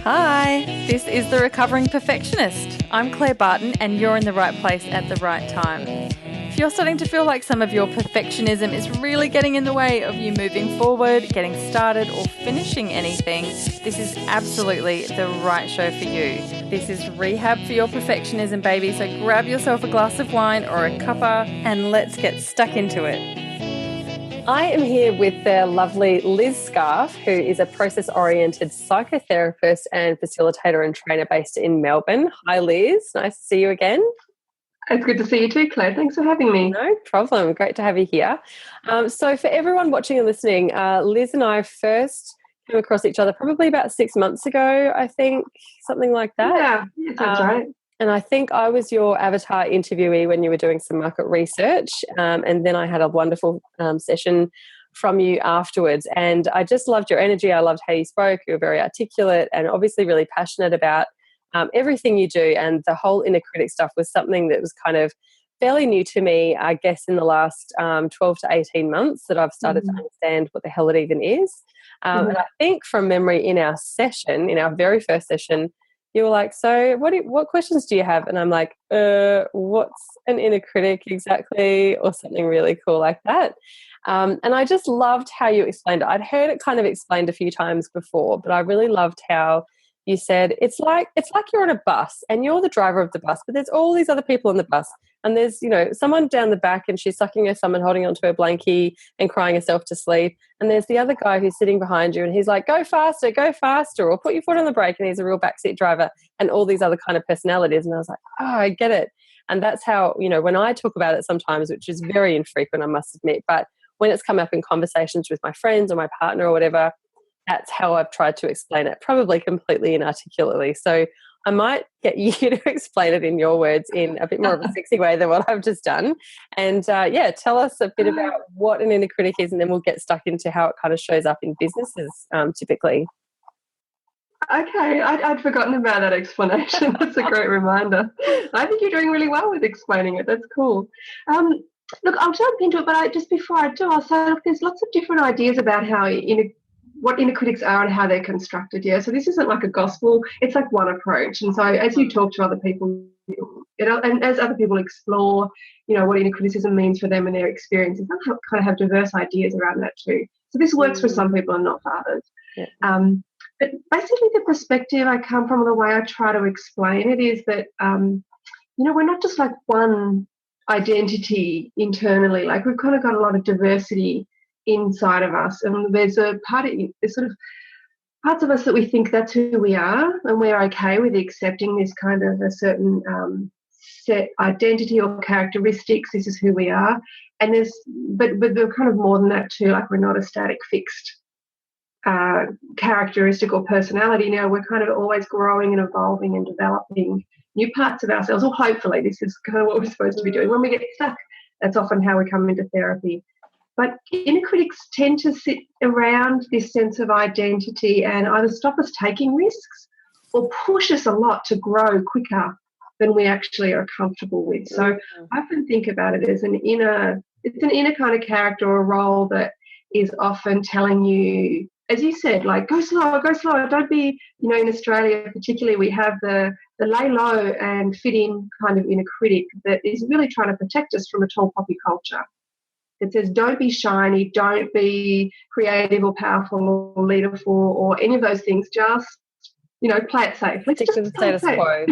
Hi, this is The Recovering Perfectionist. I'm Claire Barton and you're in the right place at the right time. If you're starting to feel like some of your perfectionism is really getting in the way of you moving forward, getting started or finishing anything, this is absolutely the right show for you. This is rehab for your perfectionism, baby, so grab yourself a glass of wine or a cuppa and let's get stuck into it. I am here with the lovely Liz Scarfe, who is a process-oriented psychotherapist and facilitator and trainer based in Melbourne. Hi, Liz. Nice to see you again. It's good to see you too, Claire. Thanks for having me. No problem. Great to have you here. So for everyone watching and listening, Liz and I first came across each other probably about 6 months ago, I think, something like that. Yeah, that's right. And I think I was your avatar interviewee when you were doing some market research. And then I had a wonderful session from you afterwards. And I just loved your energy. I loved how you spoke. You were very articulate and obviously really passionate about everything you do. And the whole inner critic stuff was something that was kind of fairly new to me, I guess, in the last 12 to 18 months that I've started to understand what the hell it even is. And I think from memory in our session, in our very first session, you were like, so what questions do you have? And I'm like, what's an inner critic exactly? Or something really cool like that. And I just loved how you explained it. I'd heard it kind of explained a few times before, but I really loved how you said it's like you're on a bus and you're the driver of the bus, but there's all these other people on the bus. And there's, someone down the back and she's sucking her thumb and holding onto her blankie and crying herself to sleep. And there's the other guy who's sitting behind you and he's like, go faster, or put your foot on the brake, and he's a real backseat driver, and all these other kind of personalities. And I was like, oh, I get it. And that's how, when I talk about it sometimes, which is very infrequent, I must admit, but when it's come up in conversations with my friends or my partner or whatever, that's how I've tried to explain it, probably completely inarticulately. So I might get you to explain it in your words in a bit more of a sexy way than what I've just done. And tell us a bit about what an inner critic is, and then we'll get stuck into how it kind of shows up in businesses typically. Okay, I'd forgotten about that explanation. That's a great reminder. I think you're doing really well with explaining it. That's cool. Look, I'll jump into it, but just before I do, I'll say, look, there's lots of different ideas about what inner critics are and how they're constructed. Yeah, so this isn't like a gospel. It's like one approach. And so as you talk to other people, and as other people explore, what inner criticism means for them and their experiences, they'll kind of have diverse ideas around that too. So this works for some people and not for others. Yeah. But basically the perspective I come from, the way I try to explain it is that, we're not just like one identity internally. Like we've kind of got a lot of diversity inside of us, and there's sort of parts of us that we think that's who we are, and we're okay with accepting this kind of a certain set identity or characteristics. This is who we are, and but we're kind of more than that too. Like we're not a static, fixed characteristic or personality. Now we're kind of always growing and evolving and developing new parts of ourselves. Or hopefully, this is kind of what we're supposed to be doing. When we get stuck, that's often how we come into therapy. But inner critics tend to sit around this sense of identity and either stop us taking risks or push us a lot to grow quicker than we actually are comfortable with. So I often think about it as an inner kind of character or role that is often telling you, as you said, like go slower. Don't be, in Australia particularly, we have the lay low and fit in kind of inner critic that is really trying to protect us from a tall poppy culture. It says don't be shiny, don't be creative or powerful or leaderful or any of those things. Just, play it safe. Let's stick to the status quo.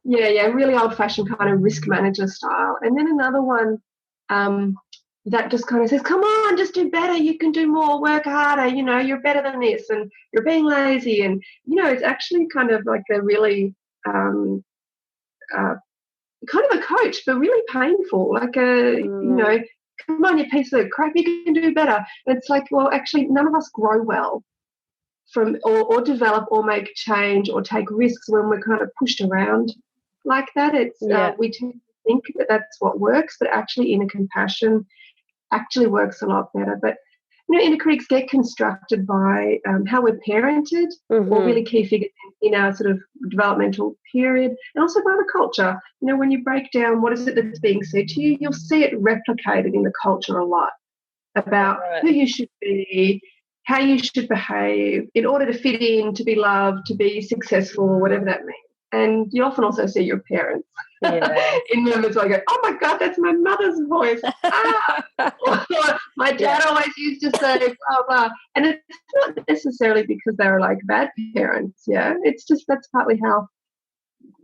Yeah, really old-fashioned kind of risk manager style. And then another one that just kind of says, come on, just do better. You can do more, work harder. You're better than this, and you're being lazy. And, it's actually kind of like a really kind of a coach, but really painful, like come on, you piece of crap, you can do better. And it's like, well, actually, none of us grow well from or develop or make change or take risks when we're kind of pushed around like that. It's we tend to think that that's what works, but actually inner compassion actually works a lot better. But inner critics get constructed by how we're parented or really key figures in our sort of developmental period, and also by the culture. When you break down what is it that's being said to you, you'll see it replicated in the culture a lot about who you should be, how you should behave in order to fit in, to be loved, to be successful, whatever that means. And you often also see your parents in moments where I go, oh, my God, that's my mother's voice. My dad always used to say, blah, blah. And it's not necessarily because they were like bad parents, It's just that's partly how,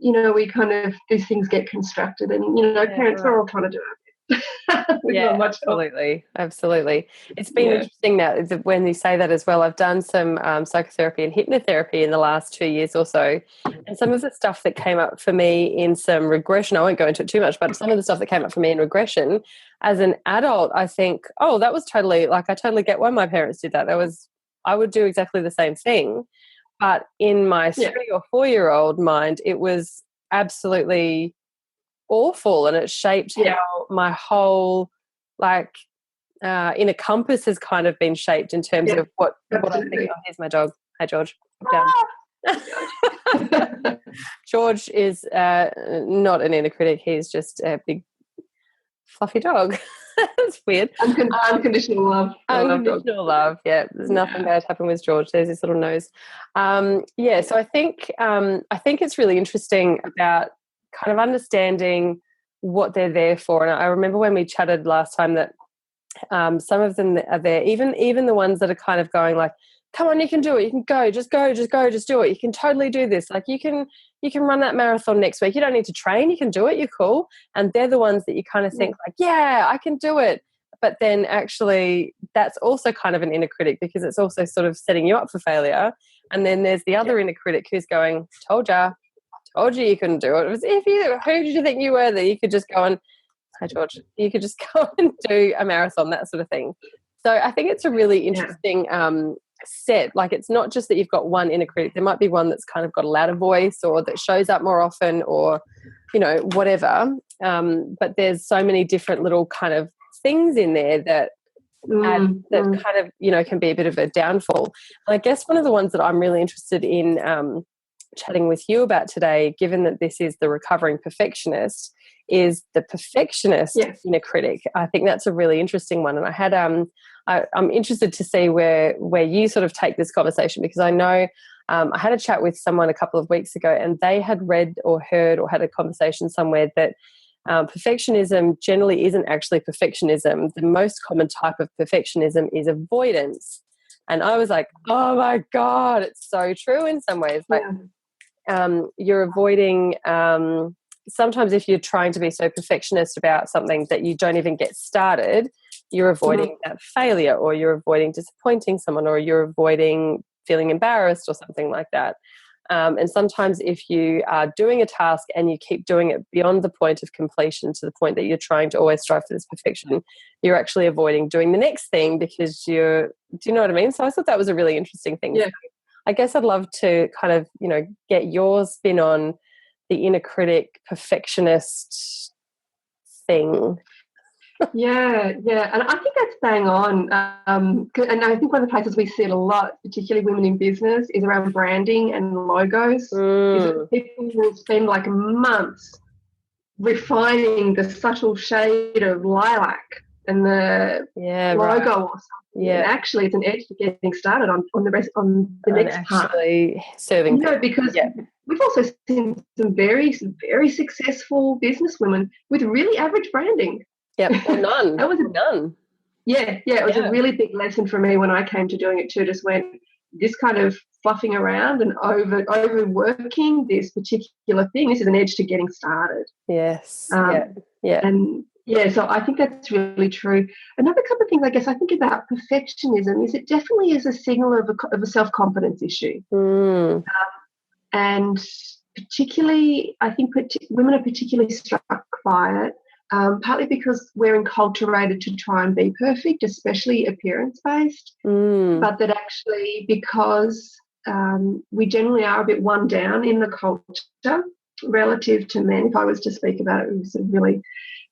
we kind of, these things get constructed. And, parents are all trying to do it. Absolutely. It's been interesting now when you say that as well. I've done some psychotherapy and hypnotherapy in the last 2 years or so, and some of the stuff that came up for me in some regression, I won't go into it too much, but some of the stuff that came up for me in regression as an adult, I think, oh, that was totally, like, I totally get why my parents did that. I would do exactly the same thing, but in my 3 or 4-year-old mind, it was absolutely awful, and it shaped how my whole inner compass has kind of been shaped in terms of what I think. Oh, here's my dog. Hi, George. George is not an inner critic. He's just a big fluffy dog. That's weird. Unconditional love. Unconditional love. Yeah, there's nothing bad happened with George. There's his little nose. So I think it's really interesting about kind of understanding what they're there for. And I remember when we chatted last time that some of them are there, even the ones that are kind of going like, come on, you can do it, you can go, just do it, you can totally do this, like you can run that marathon next week, you don't need to train, you can do it, you're cool. And they're the ones that you kind of think like, yeah, I can do it. But then actually that's also kind of an inner critic, because it's also sort of setting you up for failure. And then there's the other inner critic who's going, told you couldn't do it. Who did you think you were that you could just go and, hi George, you could just go and do a marathon, that sort of thing. So I think it's a really interesting set. Like, it's not just that you've got one inner critic. There might be one that's kind of got a louder voice, or that shows up more often, or whatever. But there's so many different little kind of things in there that kind of can be a bit of a downfall. And I guess one of the ones that I'm really interested in chatting with you about today, given that this is the recovering perfectionist, is the perfectionist inner critic. I think that's a really interesting one, and I had I'm interested to see where you sort of take this conversation, because I know I had a chat with someone a couple of weeks ago, and they had read or heard or had a conversation somewhere that perfectionism generally isn't actually perfectionism. The most common type of perfectionism is avoidance. And I was like, oh my God, it's so true in some ways. Like, you're avoiding, sometimes if you're trying to be so perfectionist about something that you don't even get started, you're avoiding that failure, or you're avoiding disappointing someone, or you're avoiding feeling embarrassed or something like that. And sometimes if you are doing a task and you keep doing it beyond the point of completion, to the point that you're trying to always strive for this perfection, you're actually avoiding doing the next thing because do you know what I mean? So I thought that was a really interesting thing. Yeah. I guess I'd love to kind of, get your spin on the inner critic perfectionist thing. Yeah. And I think that's bang on. And I think one of the places we see it a lot, particularly women in business, is around branding and logos. Is that people will spend like months refining the subtle shade of lilac and the logo or something. Yeah. And actually it's an edge to getting started on the next part. Actually serving because we've also seen some very, very successful businesswomen with really average branding. Yep, or none. That was none. Yeah, it was a really big lesson for me when I came to doing it too. Just went this kind of fluffing around and overworking this particular thing. This is an edge to getting started. Yes. And so I think that's really true. Another couple of things I guess I think about perfectionism is it definitely is a signal of a self-confidence issue. And particularly, I think women are particularly struck by it. Partly because we're enculturated to try and be perfect, especially appearance-based, but that actually because we generally are a bit one down in the culture relative to men. If I was to speak about it, it was sort of really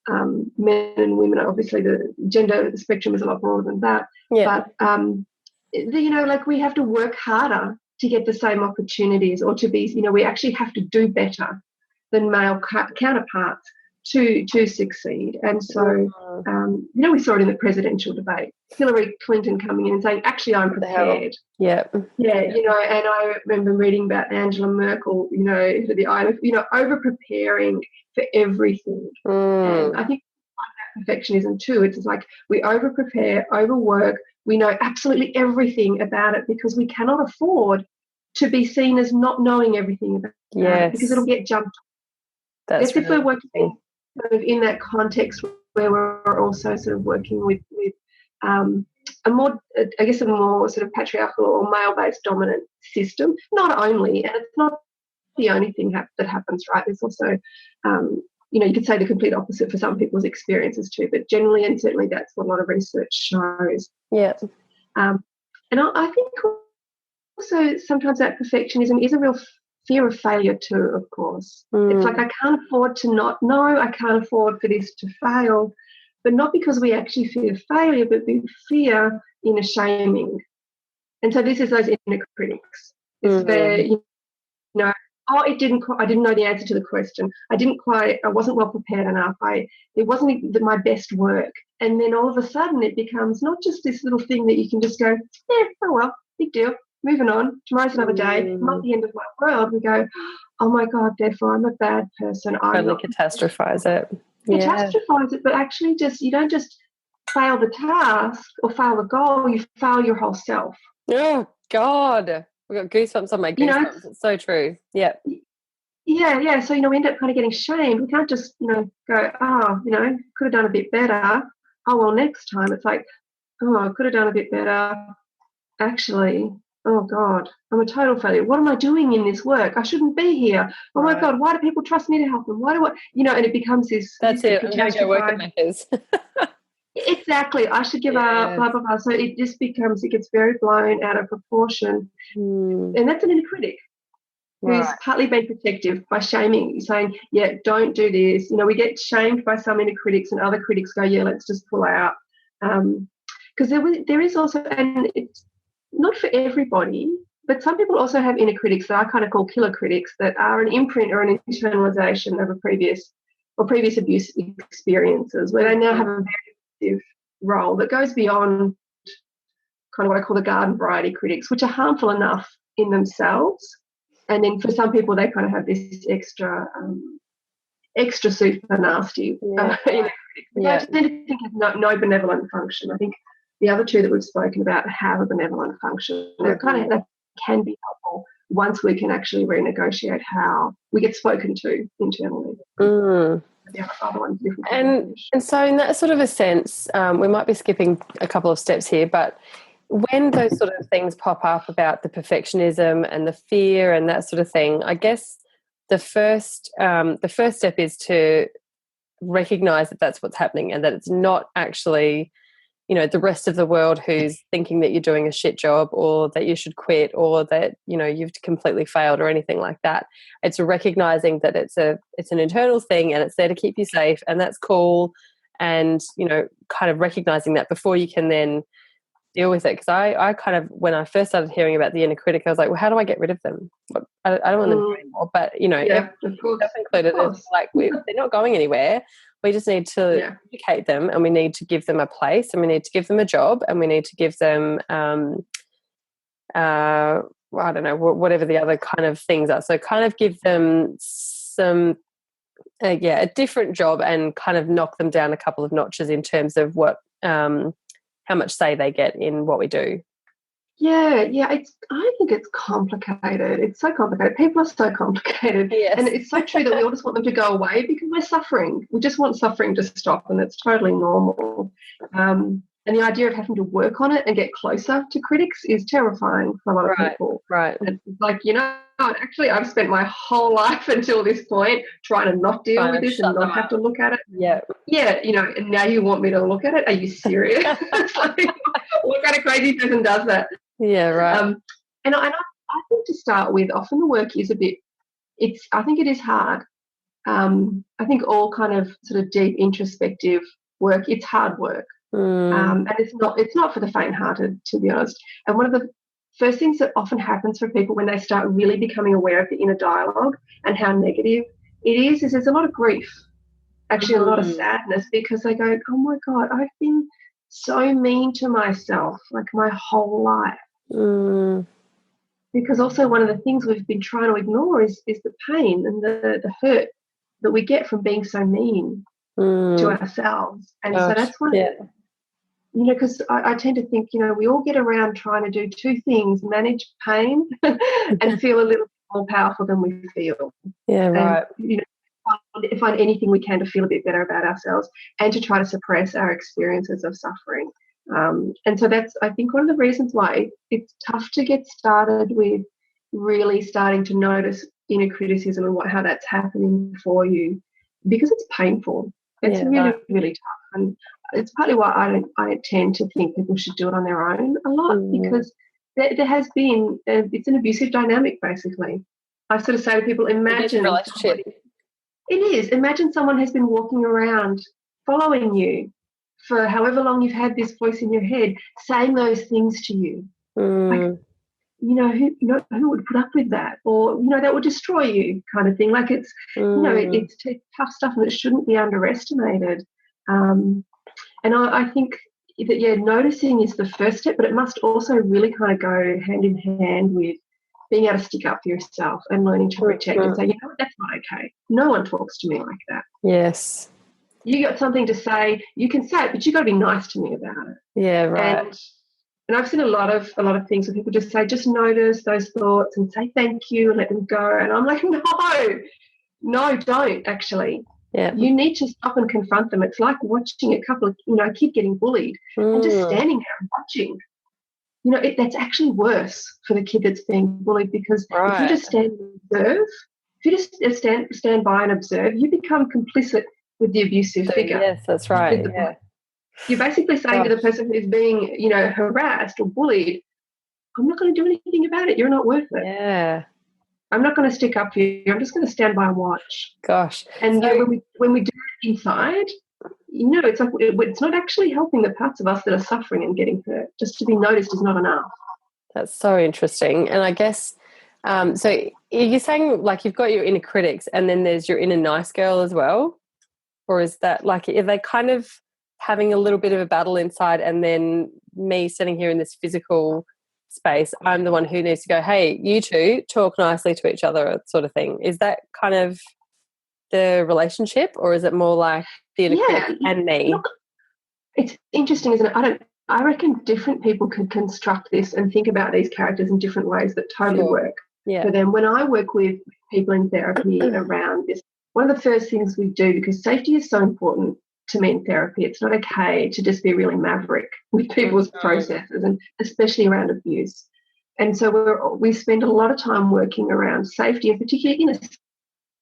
men and women. Obviously, the gender spectrum is a lot broader than that. Yeah. But, like we have to work harder to get the same opportunities, or to be, we actually have to do better than male counterparts. to succeed. And so, we saw it in the presidential debate. Hillary Clinton coming in and saying, actually, I'm prepared. Yeah. Yeah, and I remember reading about Angela Merkel, for the IMF, over-preparing for everything. And I think perfectionism too. It's like we over-prepare, overwork. We know absolutely everything about it because we cannot afford to be seen as not knowing everything about it, because it'll get jumped. That's if we're working in that context where we're also sort of working with a more sort of patriarchal or male-based dominant system. Not only, and it's not the only thing that happens, right? There's also, you could say the complete opposite for some people's experiences too, but generally and certainly that's what a lot of research shows. Yeah. And I think also sometimes that perfectionism is a real fear of failure too, of course. It's like I can't afford to not know, I can't afford for this to fail, but not because we actually fear failure, but we fear inner shaming. And so this is those inner critics. It's where, I didn't know the answer to the question. I wasn't well prepared enough. It wasn't my best work. And then all of a sudden it becomes not just this little thing that you can just go, oh well, big deal, moving on. Tomorrow's another day, not the end of my world. We go, oh my God, therefore I'm a bad person. Totally catastrophize it. Catastrophize it, but actually you don't just fail the task or fail the goal, you fail your whole self. Oh God. We got goosebumps on my goosebumps. It's so true. Yeah. Yeah. So, we end up kind of getting shamed. We can't just, go, could have done a bit better. Oh, well, next time. It's like, oh, I could have done a bit better. Actually, oh, God, I'm a total failure. What am I doing in this work? I shouldn't be here. Oh, my God, why do people trust me to help them? Why do I, and it becomes this. That's it. I'm going to go work at Macca's. Exactly. I should give up, blah, blah, blah. So it just it gets very blown out of proportion. And that's an inner critic who's partly being protective by shaming you, saying, yeah, don't do this. We get shamed by some inner critics and other critics go, yeah, let's just pull out. Because there is also, and it's not for everybody, but some people also have inner critics that I kind of call killer critics, that are an imprint or an internalization of a previous abuse experiences, where they now have a very role that goes beyond kind of what I call the garden variety critics, which are harmful enough in themselves. And then for some people, they kind of have this extra super nasty inner critics. I tend to think of no benevolent function. I think the other two that we've spoken about have a benevolent function. That can be helpful once we can actually renegotiate how we get spoken to internally. The other one's different. And so in that sort of a sense, we might be skipping a couple of steps here, but when those sort of things pop up about the perfectionism and the fear and that sort of thing, I guess the first step is to recognize that that's what's happening and that it's not actually, the rest of the world who's thinking that you're doing a shit job or that you should quit or that, you've completely failed or anything like that. It's recognizing that it's an internal thing and it's there to keep you safe, and that's cool. And, kind of recognizing that before you can then deal with it. Because I kind of, when I first started hearing about the inner critic, I was like, well, how do I get rid of them? I don't want them anymore. But, self included, it's like they're not going anywhere. We just need to educate them, and we need to give them a place, and we need to give them a job, and we need to give them, I don't know, whatever the other kind of things are. So kind of give them some, a different job, and kind of knock them down a couple of notches in terms of what, how much say they get in what we do. Yeah. I think it's complicated. It's so complicated. People are so complicated. Yes. And it's so true that we all just want them to go away because we're suffering. We just want suffering to stop, and it's totally normal. And the idea of having to work on it and get closer to critics is terrifying for a lot of people. Right. And it's like, actually I've spent my whole life until this point trying to not deal with this and not have to look at it. Yeah. Yeah, and now you want me to look at it? Are you serious? It's like, what kind of crazy person does that? Yeah, right. And I think to start with, often the work is I think it is hard. I think all kind of sort of deep introspective work, it's hard work. And it's not for the faint-hearted, to be honest. And one of the first things that often happens for people when they start really becoming aware of the inner dialogue and how negative it is there's a lot of grief. actually a lot of sadness, because they go, oh my God, I've been so mean to myself like my whole life. Because also one of the things we've been trying to ignore is the pain and the hurt that we get from being so mean to ourselves. And so that's one, because I tend to think, we all get around trying to do two things: manage pain and feel a little more powerful than we feel. Yeah, right. And, find anything we can to feel a bit better about ourselves, and to try to suppress our experiences of suffering. And so that's, I think, one of the reasons why it's tough to get started with really starting to notice inner criticism and how that's happening for you, because it's painful. It's really tough. And it's partly why I tend to think people should do it on their own a lot, because there has been, it's an abusive dynamic, basically. I sort of say to people, imagine relationship. Imagine someone has been walking around following you for however long you've had this voice in your head saying those things to you. Like, who would put up with that? Or, that would destroy you, kind of thing. Like, it's, it's tough stuff, and it shouldn't be underestimated. And I think that, noticing is the first step, but it must also really kind of go hand in hand with being able to stick up for yourself and learning to protect and say, that's not okay. No one talks to me like that. Yes. You got something to say, you can say it, but you got to be nice to me about it. Yeah, right. And I've seen a lot of things where people just say, just notice those thoughts and say thank you and let them go. And I'm like, no, don't actually. Yeah. You need to stop and confront them. It's like watching a kid getting bullied and just standing there and watching. That's actually worse for the kid that's being bullied, because if you just stand and observe, if you just stand by and observe, you become complicit with the abusive figure. Yes, that's right. Yeah. You're basically saying to the person who's being, harassed or bullied, I'm not going to do anything about it. You're not worth it. Yeah. I'm not going to stick up for you. I'm just going to stand by and watch. Gosh. And when we do it inside, it's like it's not actually helping the parts of us that are suffering and getting hurt. Just to be noticed is not enough. That's so interesting. And I guess, so you're saying, like, you've got your inner critics and then there's your inner nice girl as well? Or is that, like, are they kind of having a little bit of a battle inside, and then me sitting here in this physical space, I'm the one who needs to go, hey, you two talk nicely to each other, sort of thing? Is that kind of the relationship, or is it more like the inner critic and me? Look, it's interesting, isn't it? I reckon different people can construct this and think about these characters in different ways that totally work for them. When I work with people in therapy around this, one of the first things we do, because safety is so important to me in therapy, it's not okay to just be really maverick with people's processes, and especially around abuse. And so we spend a lot of time working around safety, and particularly inner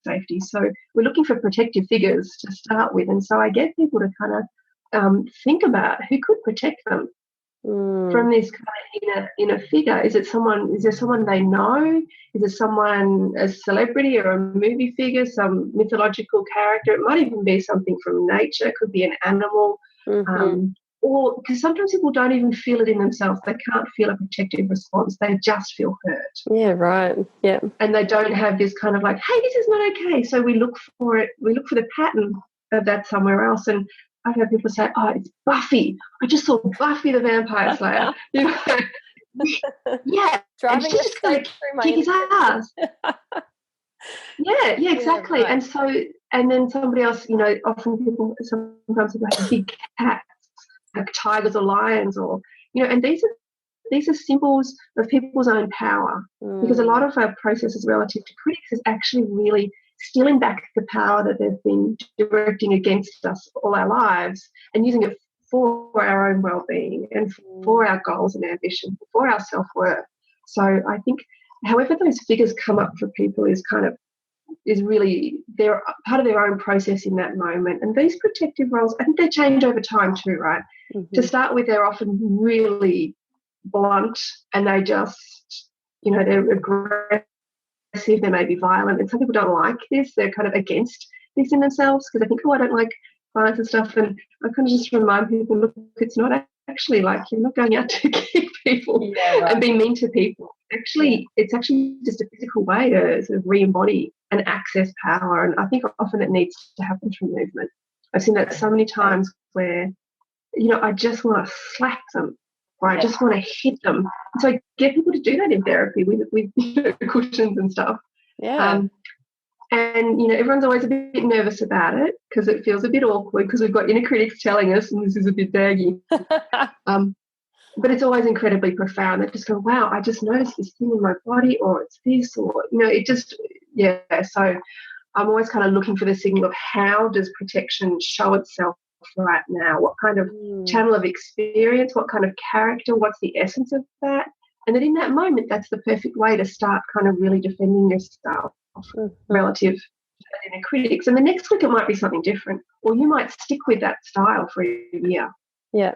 safety. So we're looking for protective figures to start with. And so I get people to kind of think about who could protect them from this kind of inner figure. Is there someone they know? Is it someone, a celebrity or a movie figure, some mythological character? It might even be something from nature. It could be an animal. Or because sometimes people don't even feel it in themselves. They can't feel a protective response. They just feel hurt. Yeah, right. Yeah. And they don't have this kind of like, hey, this is not okay. So we look for it. We look for the pattern of that somewhere else. And I've heard people say, oh, it's Buffy. I just saw Buffy the Vampire Slayer. Yeah. Driving and she's just going to kick his ass. Yeah, exactly. Yeah, right. And then somebody else, often sometimes people have big cats, like tigers or lions, or, and these are symbols of people's own power, because a lot of our processes relative to critics is actually really stealing back the power that they've been directing against us all our lives, and using it for our own well-being and for our goals and ambition, for our self-worth. So I think however those figures come up for people is really they're part of their own process in that moment. And these protective roles, I think they change over time too, right? To start with, they're often really blunt, and they just, they're aggressive, they may be violent, and some people don't like this. They're kind of against this in themselves because they think, oh, I don't like violence and stuff. And I kind of just remind people, look, it's not actually like, you're not going out to kick people and be mean to people. actually it's actually just a physical way to sort of re-embody and access power. And I think often it needs to happen through movement. I've seen that so many times where, I just want to slap them or I just want to hit them. And so I get people to do that in therapy with cushions and stuff. Yeah. And, everyone's always a bit nervous about it because it feels a bit awkward because we've got inner critics telling us, and this is a bit daggy. But it's always incredibly profound. They just go, wow, I just noticed this thing in my body, or it's this, or, it just, So I'm always kind of looking for the signal of how does protection show itself right now? What kind of channel of experience, what kind of character, what's the essence of that? And then in that moment, that's the perfect way to start kind of really defending yourself relative to inner critics. And the next week it might be something different, or you might stick with that style for a year. Yeah.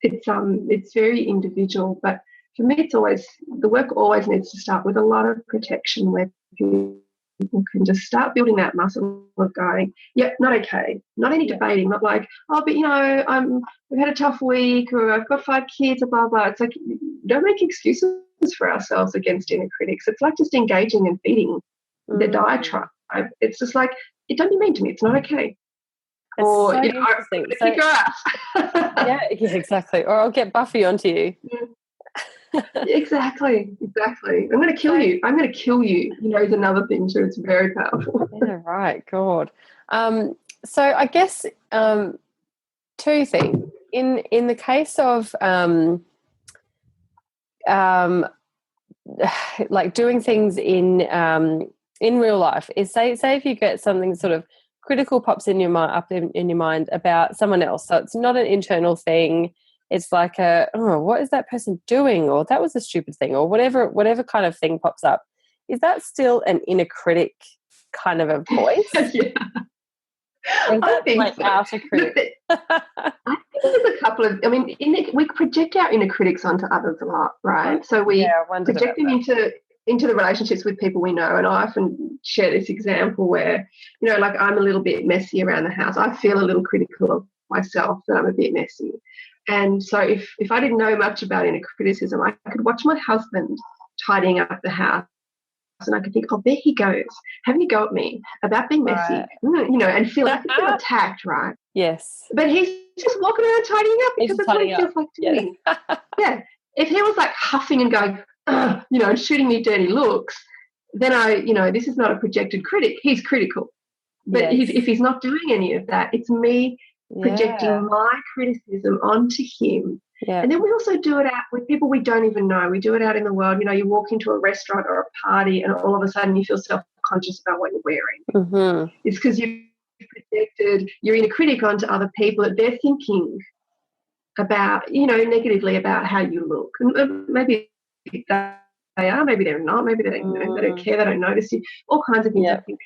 It's very individual, but for me, the work always needs to start with a lot of protection where people can just start building that muscle of going, not okay, not any debating, not like, but we've had a tough week, or I've got 5 kids, or blah blah. It's like, don't make excuses for ourselves against inner critics. It's like just engaging and feeding the diatribe. It's just like, don't be mean to me. It's not okay. It's so interesting. Kick your ass. yeah, exactly. Or I'll get Buffy onto you. Exactly. I'm going to kill you. I'm going to kill you. Is another thing too. It's very powerful. Yeah, right. God. So I guess 2 things. In the case of like doing things in real life, is say if you get something sort of critical pops in your mind, up in your mind about someone else. So it's not an internal thing. It's like what is that person doing? Or that was a stupid thing, or whatever kind of thing pops up. Is that still an inner critic kind of a voice? Yeah. I think like so. outer critic. I think there's a couple of, we project our inner critics onto others a lot, right? So we project them into the relationships with people we know. And I often share this example where, like I'm a little bit messy around the house. I feel a little critical of myself that I'm a bit messy. And so if I didn't know much about inner criticism, I could watch my husband tidying up the house and I could think, there he goes, having a go at me about being messy, and feel attacked, right? Yes. But he's just walking around tidying up because that's what he feels like doing. Yeah. If he was like huffing and going, and shooting me dirty looks, then this is not a projected critic. He's critical. But if he's not doing any of that, it's me projecting my criticism onto him. Yeah. And then we also do it out with people we don't even know. We do it out in the world. You walk into a restaurant or a party and all of a sudden you feel self-conscious about what you're wearing. Mm-hmm. It's because you've projected your inner critic onto other people that they're thinking about, negatively about how you look. And maybe they are, maybe they're not, maybe they don't care, they don't notice you, all kinds of things. I think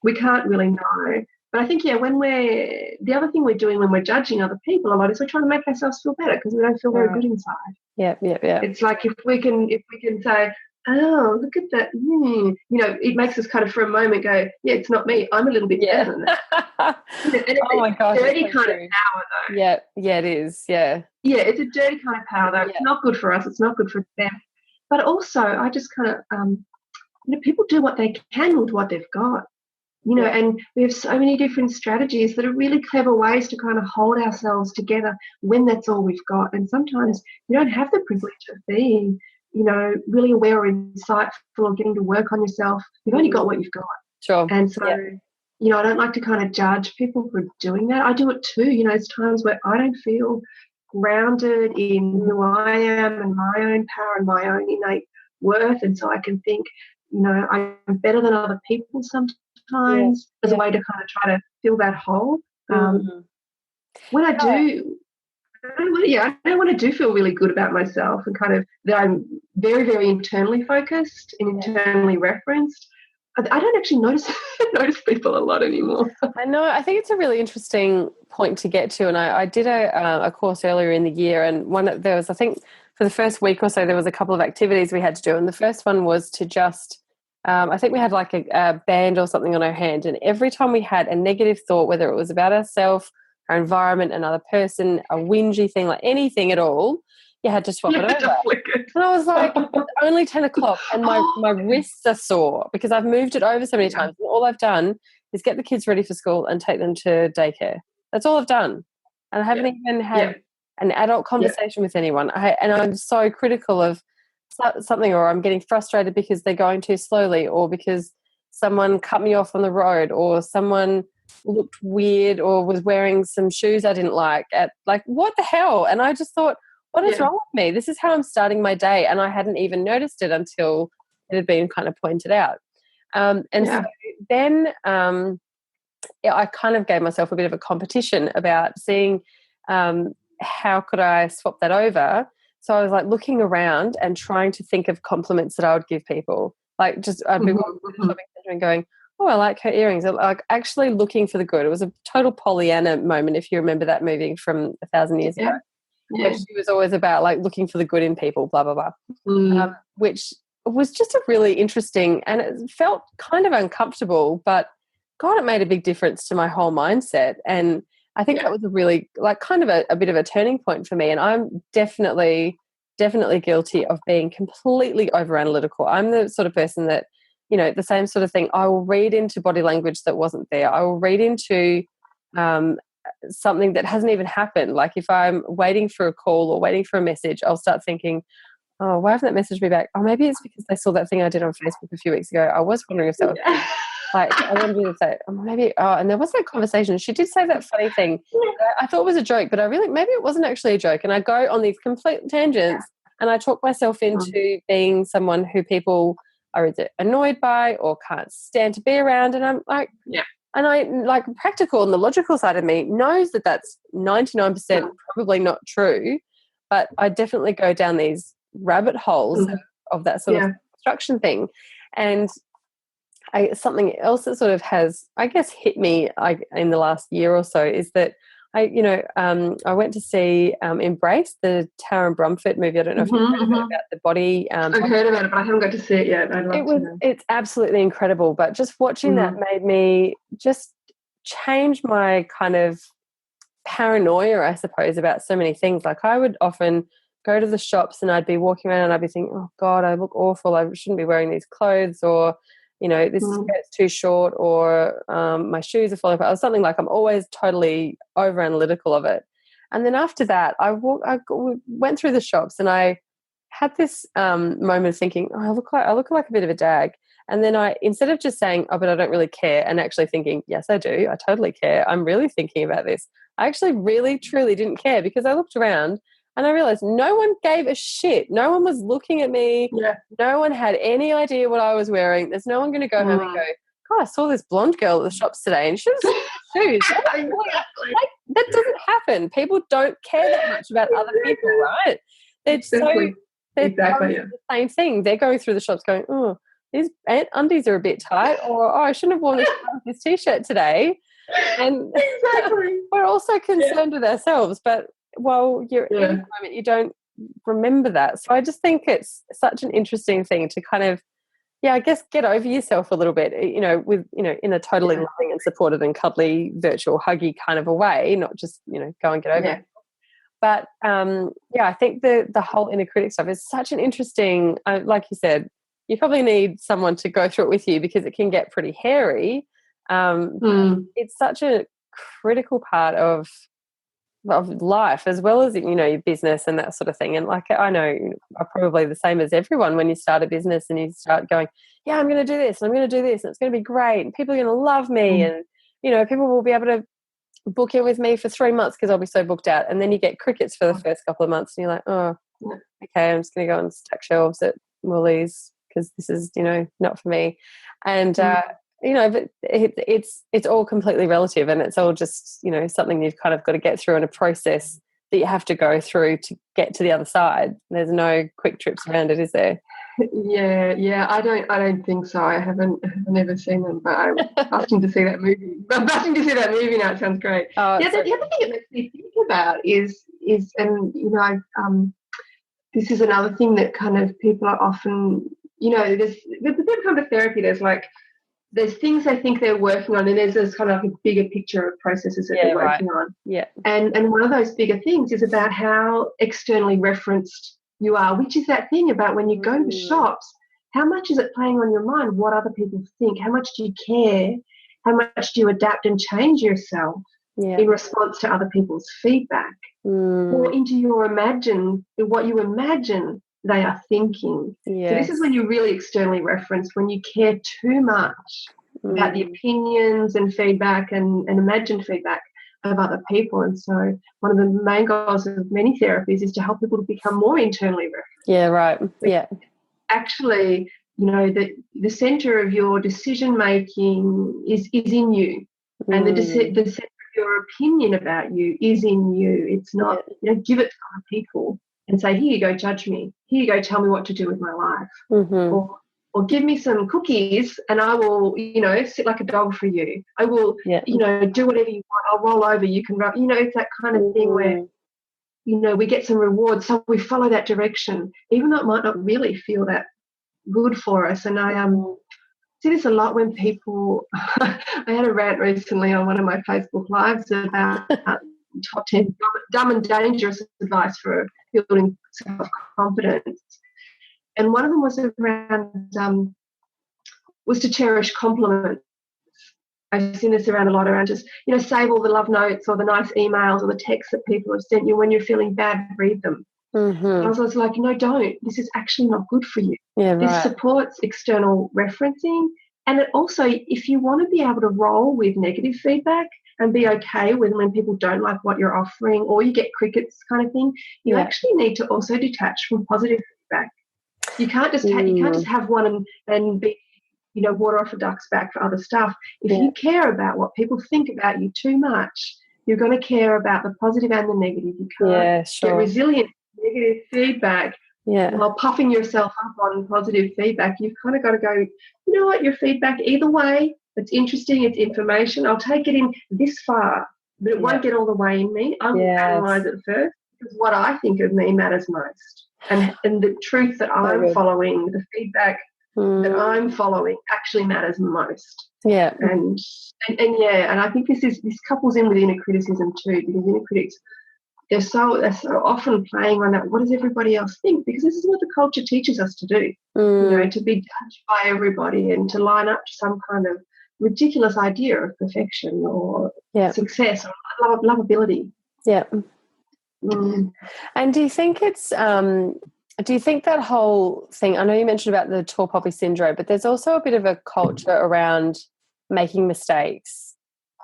we can't really know. But I think, when the other thing we're doing when we're judging other people a lot is we're trying to make ourselves feel better because we don't feel very good inside. Yeah. It's like if we can say, oh, look at that, it makes us kind of for a moment go, it's not me, I'm a little bit better than that. And oh my gosh, dirty kind of power though. Yeah, it is. Yeah, it's a dirty kind of power though. It's not good for us, it's not good for them. But also I just kind of people do what they can with what they've got. And we have so many different strategies that are really clever ways to kind of hold ourselves together when that's all we've got. And sometimes you don't have the privilege of being, really aware or insightful or getting to work on yourself. You've only got what you've got. Sure. And so, I don't like to kind of judge people for doing that. I do it too. There's times where I don't feel grounded in who I am and my own power and my own innate worth. And so I can think, I'm better than other people sometimes. As a way to kind of try to fill that hole. When I do, when I do feel really good about myself and kind of that I'm very, very internally focused and internally referenced, I don't actually notice people a lot anymore. I know. I think it's a really interesting point to get to. And I did a course earlier in the year, and there was, I think, for the first week or so, there was a couple of activities we had to do. And the first one was to just I think we had like a band or something on our hand, and every time we had a negative thought, whether it was about ourselves, our environment, another person, a whingy thing, like anything at all, you had to swap You it had to over. flick it. And I was like, it's only 10 o'clock and my wrists are sore because I've moved it over so many times. And all I've done is get the kids ready for school and take them to daycare. That's all I've done. And I haven't even had an adult conversation with anyone. And I'm so critical of something, or I'm getting frustrated because they're going too slowly, or because someone cut me off on the road, or someone looked weird or was wearing some shoes I didn't like. What the hell? And I just thought, what is wrong with me? This is how I'm starting my day. And I hadn't even noticed it until it had been kind of pointed out. So then I kind of gave myself a bit of a competition about seeing how could I swap that over. So I was like looking around and trying to think of compliments that I would give people. Like just I'd be walking through the shopping centre and going, oh, I like her earrings. Like actually looking for the good. It was a total Pollyanna moment, if you remember that movie from 1,000 years ago. Yeah. Where she was always about like looking for the good in people, blah, blah, blah, which was just a really interesting, and it felt kind of uncomfortable, but God, it made a big difference to my whole mindset. And I think that was a really like kind of a bit of a turning point for me. And I'm definitely guilty of being completely over analytical. I'm the sort of person that, you know, the same sort of thing. I will read into body language that wasn't there. I will read into something that hasn't even happened. Like if I'm waiting for a call or waiting for a message, I'll start thinking, oh, why haven't that message me back? Oh, maybe it's because they saw that thing I did on Facebook a few weeks ago. I was wondering if that was like, I wanted to say, and there was that conversation. She did say that funny thing. I thought it was a joke, but maybe it wasn't actually a joke. And I go on these complete tangents and I talk myself into being someone who people are either annoyed by or can't stand to be around. And I'm like, and I like practical and the logical side of me knows that that's 99% probably not true, but I definitely go down these rabbit holes of that sort of construction thing. And something else that sort of has, I guess, hit me in the last year or so is that I went to see Embrace, the Taron Brumfitt movie. I don't know if you've heard about the body. I've heard about it, but I haven't got to see it yet. I'd love to know. It's absolutely incredible. But just watching that made me just change my kind of paranoia, I suppose, about so many things. Like I would often go to the shops and I'd be walking around and I'd be thinking, oh God, I look awful. I shouldn't be wearing these clothes, or you know, this skirt's too short, or my shoes are falling apart, or something. Like I'm always totally over analytical of it. And then after that, I went through the shops and I had this moment of thinking, oh, I look like a bit of a dag. And then instead of just saying, oh, but I don't really care, and actually thinking, yes, I do, I totally care, I'm really thinking about this. I actually really, truly didn't care, because I looked around and I realized no one gave a shit. No one was looking at me. Yeah. No one had any idea what I was wearing. There's no one going to go home and go, God, I saw this blonde girl at the shops today and she was shoes. Like, that doesn't happen. People don't care that much about other people, right? They're the same thing. They're going through the shops going, oh, these undies are a bit tight, or oh, I shouldn't have worn this T-shirt today. And we're also concerned with ourselves, but while you're in the moment, you don't remember that. So I just think it's such an interesting thing to kind of, I guess, get over yourself a little bit, in a totally loving and supportive and cuddly, virtual, huggy kind of a way, not just, go and get over it. But, I think the whole inner critic stuff is such an interesting, like you said, you probably need someone to go through it with you, because it can get pretty hairy. It's such a critical part of life, as well as, your business and that sort of thing. And like, I know are probably the same as everyone when you start a business and you start going, I'm going to do this and I'm going to do this and it's going to be great and people are going to love me and, people will be able to book in with me for 3 months because I'll be so booked out. And then you get crickets for the first couple of months and you're like, oh, okay, I'm just going to go and stack shelves at Woolies because this is, not for me. And, but it's all completely relative, and it's all just, something you've kind of got to get through in a process that you have to go through to get to the other side. There's no quick trips around it, is there? Yeah. I don't think so. I've never seen them, but I'm asking to see that movie. I'm asking to see that movie now. It sounds great. The other thing it makes me think about is this is another thing that kind of people are often, there's people come to therapy. There's like there's things they think they're working on, and there's this kind of like a bigger picture of processes that they're working on. Yeah. And one of those bigger things is about how externally referenced you are, which is that thing about when you go to the shops, how much is it playing on your mind? What other people think? How much do you care? How much do you adapt and change yourself in response to other people's feedback? Or into what you imagine they are thinking. Yes. So this is when you really externally reference, when you care too much about the opinions and feedback and imagined feedback of other people. And so one of the main goals of many therapies is to help people to become more internally referenced. Yeah, right. Yeah. Actually, the center of your decision making is in you, and the center of your opinion about you is in you. It's not, give it to other people and say, here you go, judge me. Here you go, tell me what to do with my life. Or give me some cookies and I will, sit like a dog for you. I will, do whatever you want. I'll roll over. You can, it's that kind of thing where, we get some rewards. So we follow that direction, even though it might not really feel that good for us. And I see this a lot when people I had a rant recently on one of my Facebook lives about top 10 dumb and dangerous advice for building self-confidence, and one of them was around was to cherish compliments. I've seen this around a lot, around just save all the love notes or the nice emails or the texts that people have sent you. When you're feeling bad, read them. I was like, no, don't. This is actually not good for you. Yeah, right. This supports external referencing. And it also, if you want to be able to roll with negative feedback and be okay with when people don't like what you're offering, or you get crickets kind of thing, you actually need to also detach from positive feedback. You can't just have one and be, water off a duck's back for other stuff. If you care about what people think about you too much, you're going to care about the positive and the negative. You can't get resilient negative feedback while puffing yourself up on positive feedback. You've kind of got to go, you know what, your feedback, either way, it's interesting, it's information. I'll take it in this far, but it won't get all the way in me. I will analyse it first, because what I think of me matters most. And the truth that I'm following, the feedback that I'm following actually matters most. Yeah. And I think this couples in with inner criticism too, because inner critics, they're so often playing on that, what does everybody else think? Because this is what the culture teaches us to do, to be judged by everybody and to line up to some kind of ridiculous idea of perfection or success or lovability. Yeah. And do you think it's do you think that whole thing, I know you mentioned about the tall poppy syndrome, but there's also a bit of a culture around making mistakes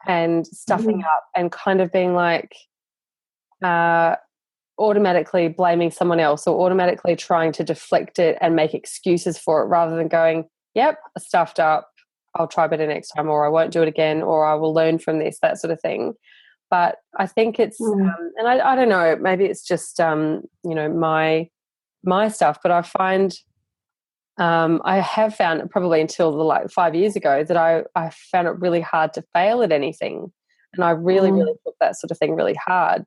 and stuffing up and kind of being like automatically blaming someone else or automatically trying to deflect it and make excuses for it, rather than going, yep, I stuffed up, I'll try better next time, or I won't do it again, or I will learn from this, that sort of thing. But I think it's and I don't know, maybe it's just my stuff, but I find I have found, probably until 5 years ago, that I found it really hard to fail at anything, and I really took that sort of thing really hard,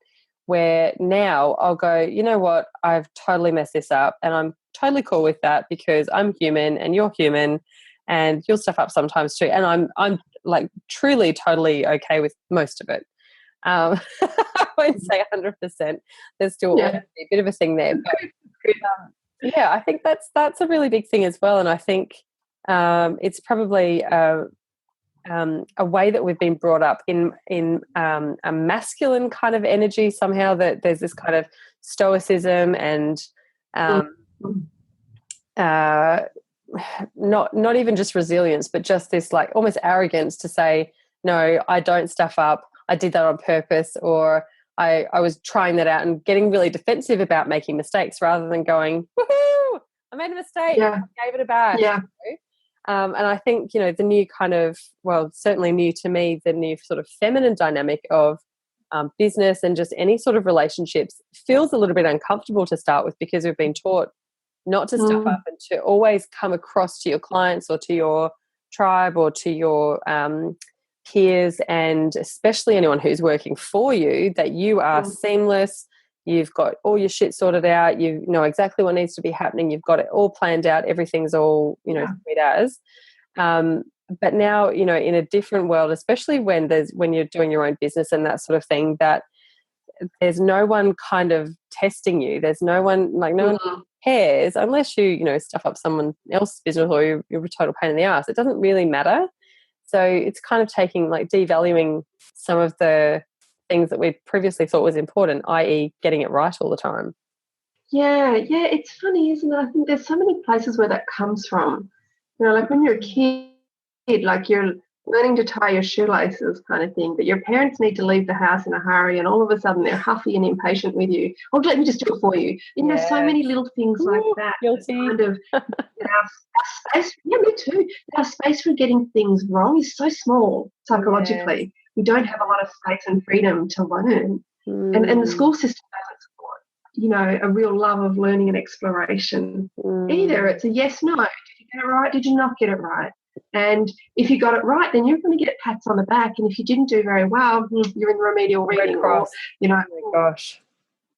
where now I'll go, you know what, I've totally messed this up, and I'm totally cool with that, because I'm human and you're human and you'll stuff up sometimes too, and I'm like truly totally okay with most of it. I won't say 100%. There's still a bit of a thing there, but I think that's a really big thing as well. And I think it's probably a way that we've been brought up in a masculine kind of energy somehow, that there's this kind of stoicism and not even just resilience, but just this like almost arrogance to say, no, I don't stuff up, I did that on purpose, or I was trying that out, and getting really defensive about making mistakes rather than going, woohoo, I made a mistake, I gave it a bash. Yeah. And I think, the new kind of, well, certainly new to me, the new sort of feminine dynamic of business and just any sort of relationships feels a little bit uncomfortable to start with, because we've been taught not to stuff up and to always come across to your clients or to your tribe or to your peers, and especially anyone who's working for you, that you are seamless, you've got all your shit sorted out, you know exactly what needs to be happening, you've got it all planned out, everything's all, sweet as. but now, you know, in a different world, especially when you're doing your own business and that sort of thing, that there's no one kind of testing you. There's no one, like, no one cares unless you know, stuff up someone else's business or you're a total pain in the ass. It doesn't really matter. So it's kind of taking, like, devaluing some of the things that we previously thought was important, i.e. getting it right all the time. Yeah, it's funny, isn't it? I think there's so many places where that comes from. You know, like when you're a kid, like you're learning to tie your shoelaces kind of thing, but your parents need to leave the house in a hurry and all of a sudden they're huffy and impatient with you. Oh, let me just do it for you. You know, so many little things like that. Guilty. Kind of, our space, yeah, me too. Our space for getting things wrong is so small psychologically. Yes. We don't have a lot of space and freedom to learn. And the school system doesn't support, you know, a real love of learning and exploration. Either it's a yes, no. Did you get it right? Did you not get it right? And if you got it right, then you're going to get pats on the back. And if you didn't do very well, you're in remedial reading. Or, you know, oh my gosh.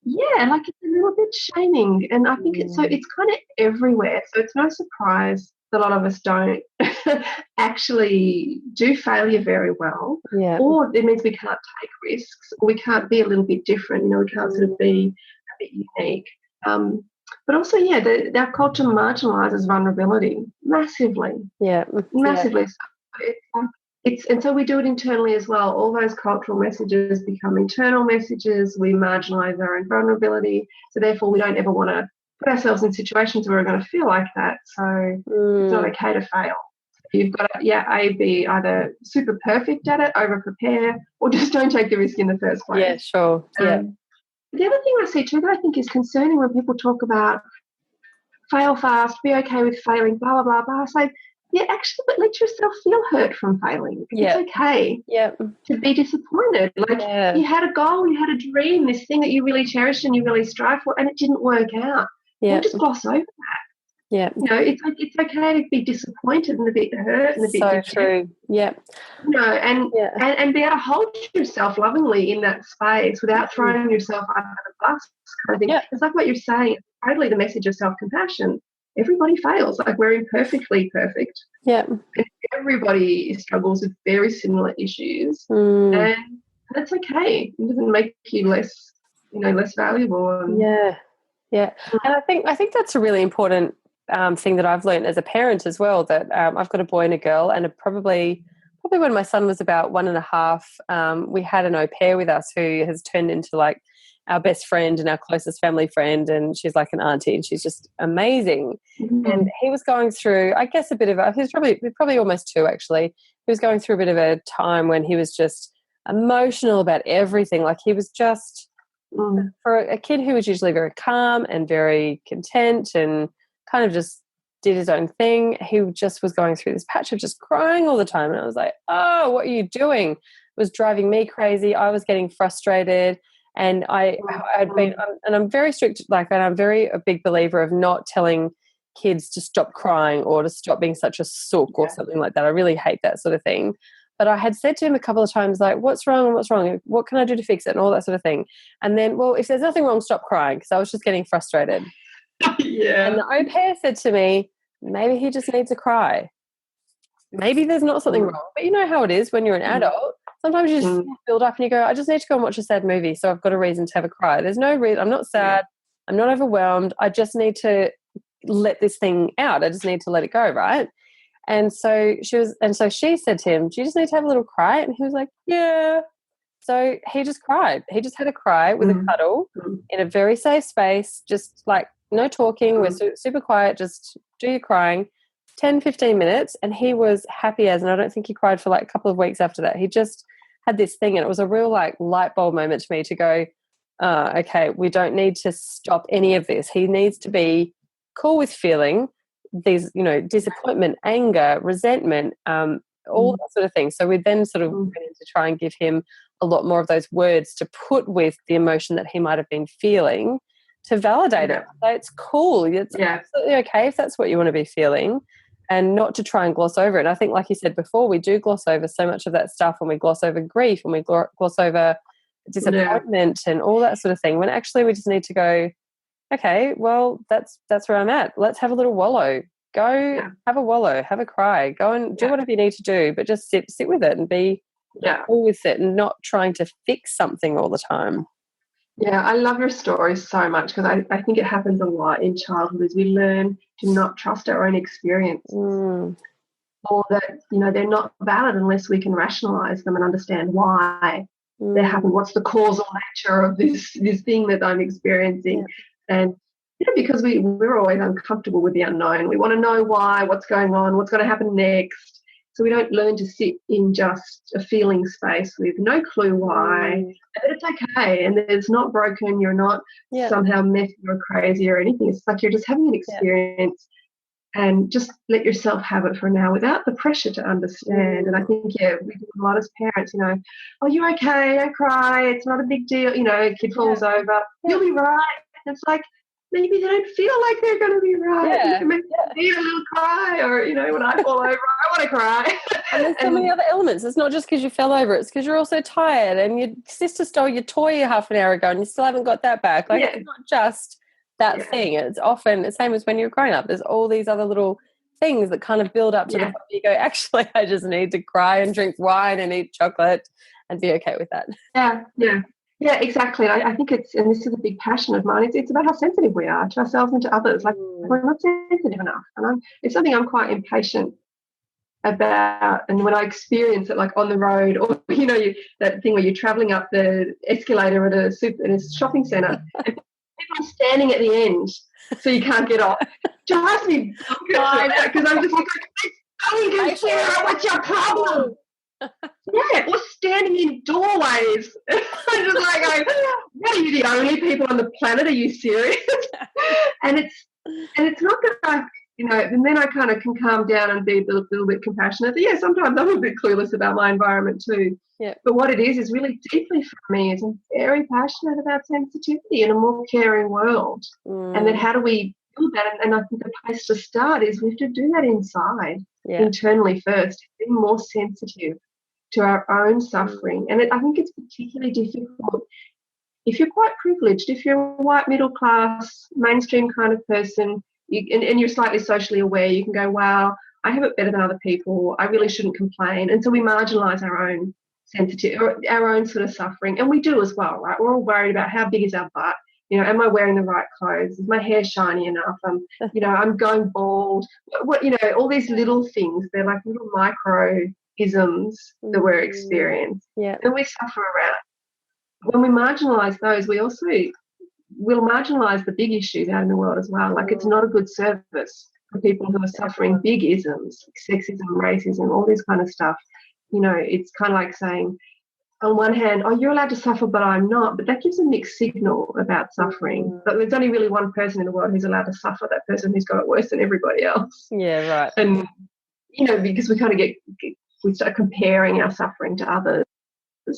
Yeah, like it's a little bit shaming. And I think it's kind of everywhere. So it's no surprise that a lot of us don't actually do failure very well. Yeah. Or it means we can't take risks, or we can't be a little bit different. You know, we can't sort of be a bit unique. But also, our culture marginalises vulnerability massively. Yeah, massively. So and so we do it internally as well. All those cultural messages become internal messages. We marginalise our own vulnerability. So therefore, we don't ever want to put ourselves in situations where we're going to feel like that. So it's not okay to fail. You've got to, be either super perfect at it, over prepare, or just don't take the risk in the first place. Yeah, sure. The other thing I see too that I think is concerning when people talk about fail fast, be okay with failing, blah, blah, blah, blah. It's like, actually, but let yourself feel hurt from failing. It's okay to be disappointed. Like you had a goal, you had a dream, this thing that you really cherished and you really strive for, and it didn't work out. Don't just gloss over that. Yeah. You know, it's okay to be disappointed and a bit hurt and a bit so true. Yeah. You know, and be able to hold yourself lovingly in that space without throwing yourself under the bus kind of thing. It's like what you're saying, it's totally the message of self-compassion. Everybody fails. Like we're imperfectly perfect. Yeah. And everybody struggles with very similar issues. And that's okay. It doesn't make you less valuable. Yeah. And I think that's a really important thing that I've learned as a parent as well, that I've got a boy and a girl, and probably when my son was about 1.5, we had an au pair with us who has turned into like our best friend and our closest family friend, and she's like an auntie and she's just amazing. And he was going through, I guess, he's probably almost 2 actually. He was going through a bit of a time when he was just emotional about everything. Like he was just, for a kid who was usually very calm and very content and kind of just did his own thing, he just was going through this patch of just crying all the time. And I was like, oh, what are you doing? It was driving me crazy. I was getting frustrated. And I'm very strict, and I'm a big believer of not telling kids to stop crying or to stop being such a sook or something like that. I really hate that sort of thing. But I had said to him a couple of times, like, what's wrong? What can I do to fix it? And all that sort of thing. And then, well, if there's nothing wrong, stop crying, because I was just getting frustrated. And the au pair said to me, maybe he just needs to cry. Maybe there's not something wrong. But you know how it is when you're an adult. Sometimes you just build up and you go, I just need to go and watch a sad movie, so I've got a reason to have a cry. There's no reason. I'm not sad. I'm not overwhelmed. I just need to let this thing out. I just need to let it go, right? And so she said to him, do you just need to have a little cry? And he was like, yeah. So he just cried. He just had a cry with a cuddle in a very safe space, just like no talking. We're super quiet. Just do your crying. 10, 15 minutes, and he was happy as, and I don't think he cried for like a couple of weeks after that. He just had this thing, and it was a real like light bulb moment to me to go, okay, we don't need to stop any of this. He needs to be cool with feeling these, you know, disappointment, anger, resentment, all that sort of thing. So we then sort of went in to try and give him a lot more of those words to put with the emotion that he might have been feeling to validate it. So it's cool. It's absolutely okay if that's what you want to be feeling, and not to try and gloss over it. And I think, like you said before, we do gloss over so much of that stuff, and we gloss over grief, and we gloss over disappointment and all that sort of thing, when actually we just need to go, okay, well, that's where I'm at. Let's have a little wallow. go have a wallow, have a cry, go and do whatever you need to do, but just sit with it and be cool with it and not trying to fix something all the time. Yeah, I love your story so much because I think it happens a lot in childhood as we learn to not trust our own experience. Or that, they're not valid unless we can rationalize them and understand why they happen. What's the causal nature of this thing that I'm experiencing? And because we're always uncomfortable with the unknown. We want to know why, what's going on, what's going to happen next. So we don't learn to sit in just a feeling space with no clue why. But it's okay, and it's not broken. You're not somehow messy or crazy or anything. It's like you're just having an experience. And just let yourself have it for now without the pressure to understand. And I think, we do a lot as parents, oh, you're okay, don't cry, it's not a big deal, a kid falls over, you'll be right. And it's like, maybe they don't feel like they're going to be right. Maybe they need a little cry, or, when I fall over, I want to cry. And there's so many other elements. It's not just because you fell over, it's because you're also tired and your sister stole your toy half an hour ago and you still haven't got that back. Like, it's not just that thing. It's often the same as when you're growing up. There's all these other little things that kind of build up to the point you go, actually, I just need to cry and drink wine and eat chocolate and be okay with that. Yeah, exactly. I think and this is a big passion of mine, it's about how sensitive we are to ourselves and to others. Like, we're not sensitive enough. And it's something I'm quite impatient about. And when I experience it, like on the road, or, that thing where you're traveling up the escalator at a shopping centre, and people are standing at the end so you can't get off. Drives me bonkers because I'm just like, what's your problem? Or standing in doorways. I'm just like, what, are you the only people on the planet? Are you serious? and it's not that and then I kind of can calm down and be a little bit compassionate. Yeah, sometimes I'm a bit clueless about my environment too. Yeah. But what it is really deeply for me is I'm very passionate about sensitivity in a more caring world. And then how do we build that? And I think the place to start is we have to do that inside, internally first, be more sensitive to our own suffering. And I think it's particularly difficult if you're quite privileged, if you're a white middle class, mainstream kind of person, and you're slightly socially aware, you can go, wow, I have it better than other people, I really shouldn't complain. And so we marginalise our own or our own sort of suffering. And we do as well, right? We're all worried about how big is our butt, am I wearing the right clothes, is my hair shiny enough, I'm going bald, all these little things, they're like little micro-isms that we're experiencing, and we suffer around. When we marginalise those, we'll marginalise the big issues out in the world as well. Like, it's not a good service for people who are suffering big isms, sexism, racism, all this kind of stuff. It's kind of like saying, on one hand, oh, you're allowed to suffer, but I'm not. But that gives a mixed signal about suffering. But there's only really one person in the world who's allowed to suffer, that person who's got it worse than everybody else. Yeah, right. And, because we kind of we start comparing our suffering to others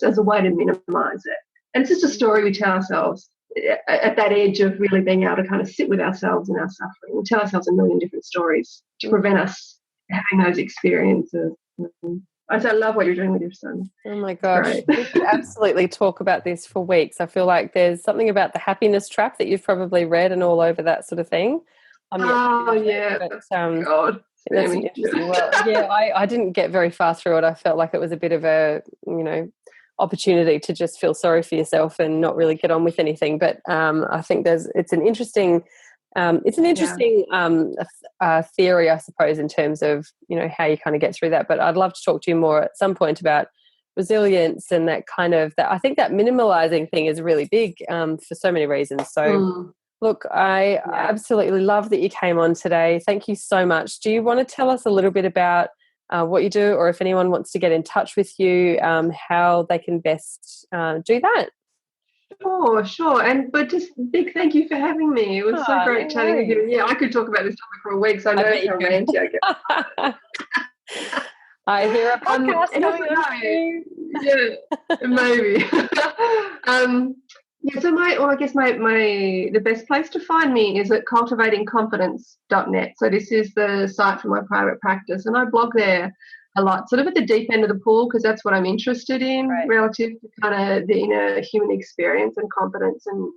as a way to minimise it. And it's just a story we tell ourselves at that edge of really being able to kind of sit with ourselves and our suffering. We tell ourselves a million different stories to prevent us having those experiences. I love what you're doing with your son. Oh my gosh, we could absolutely talk about this for weeks. I feel like there's something about the happiness trap that you've probably read and all over that sort of thing. God. That's an interesting. Well, I didn't get very far through it. I felt like it was a bit of a, opportunity to just feel sorry for yourself and not really get on with anything. But I think it's an interesting theory, I suppose, in terms of, how you kind of get through that. But I'd love to talk to you more at some point about resilience and that kind of, I think that minimalizing thing is really big for so many reasons. So look, I absolutely love that you came on today. Thank you so much. Do you want to tell us a little bit about what you do, or if anyone wants to get in touch with you, how they can best do that? Sure. But just big thank you for having me. It was so great chatting with you. Yeah, I could talk about this topic for a week, so I know how ranty I get. I hear a podcast coming on. Yeah, maybe. So the best place to find me is at cultivatingconfidence.net. So this is the site for my private practice, and I blog there a lot, sort of at the deep end of the pool, because that's what I'm interested in, relative to kind of the inner human experience and confidence. And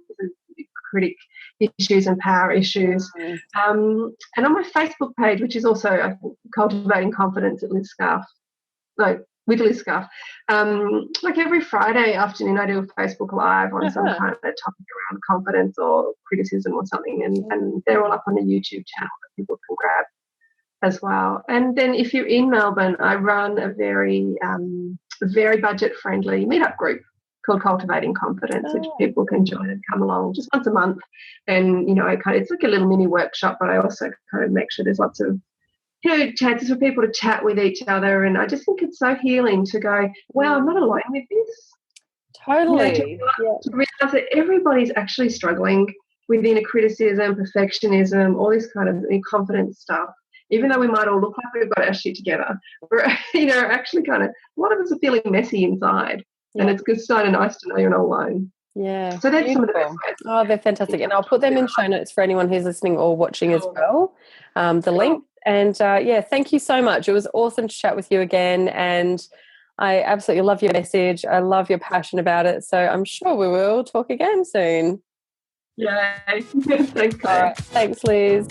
Critic issues and power issues. And on my Facebook page, which is also, I think, Cultivating Confidence at Liz Scarfe, with Liz Scarfe, like every Friday afternoon, I do a Facebook Live on some kind of topic around confidence or criticism or something, and they're all up on the YouTube channel that people can grab as well. And then if you're in Melbourne, I run a very budget-friendly meetup group called Cultivating Confidence, which people can join and come along just once a month. And, it's like a little mini workshop, but I also kind of make sure there's lots of, chances for people to chat with each other. And I just think it's so healing to go, wow, I'm not alone with this. Totally. To realize that everybody's actually struggling with inner criticism, perfectionism, all this kind of confidence stuff. Even though we might all look like we've got our shit together, we're, actually kind of, a lot of us are feeling messy inside. Yeah. And it's just kind of nice to know you're not alone. Yeah. So that's some of the best ways. Oh, they're fantastic. And I'll put them in show notes for anyone who's listening or watching as well, the link. And, thank you so much. It was awesome to chat with you again. And I absolutely love your message. I love your passion about it. So I'm sure we will talk again soon. Yay. Thanks, All right. Thanks, Liz.